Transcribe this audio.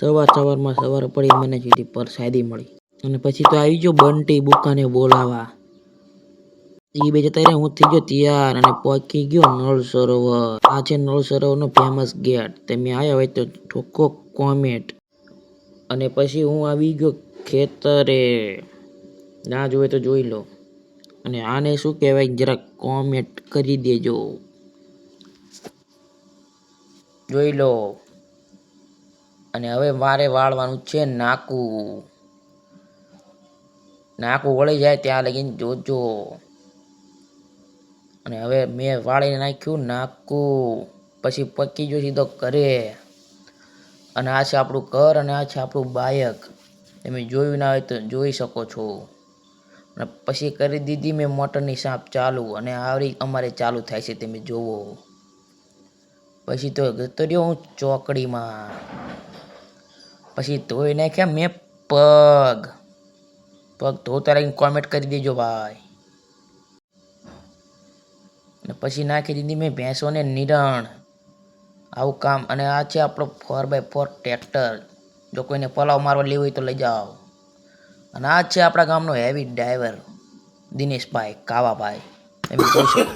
સવારમાં સવાર પડી મને સીધી પરસાદી મળી. અને પછી તો આવી ગયો બંટી બુકાને બોલાવા. એ બે જતા રહ્યા, હું થઈ ગયો તૈયાર અને પહોંચી ગયો નળ સરોવર. આ છે નળ સરોવરનો ફેમસ ગેટ. તમે આવ્યા હોય તો ઠોકો કોમેન્ટ. અને પછી હું આવી ગયો ખેતરે. ના જોવે તો જોઈ લો. અને આને શું કહેવાય જરાક કોમેન્ટ કરી દેજો. જોઈ લો. અને હવે મારે વાળવાનું છે નાકું. નાકું વળી જાય ત્યાં લગીને જોજો. અને હવે મેં વાળીને નાખ્યું નાકું. પછી પકી ગયો સીધો ઘરે. અને આ છે આપણું ઘર અને આ છે આપણું બાયક. તમે જોયું ના હોય તો જોઈ શકો છો. અને પછી કરી દીધી મેં મોટરની સાપ ચાલુ. અને આવી અમારે ચાલુ થાય છે તમે જોવો. પછી તો જતો રહ્યો હું ચોકડીમાં. પછી ધોઈ નાખ્યા મેં પગ ધોતા રહીને કોમેન્ટ કરી દેજો ભાઈ. અને પછી નાખી દીધી મેં ભેંસોને નિરણ. આવું કામ. અને આ છે આપણો 4x4 ટ્રેક્ટર. જો કોઈને પલાવ મારવા લેવું હોય તો લઈ જાઓ. અને આ છે આપણા ગામનો હેવી ડ્રાઈવર દિનેશભાઈ કાવાભાઈ. એમ જોઈ શકો.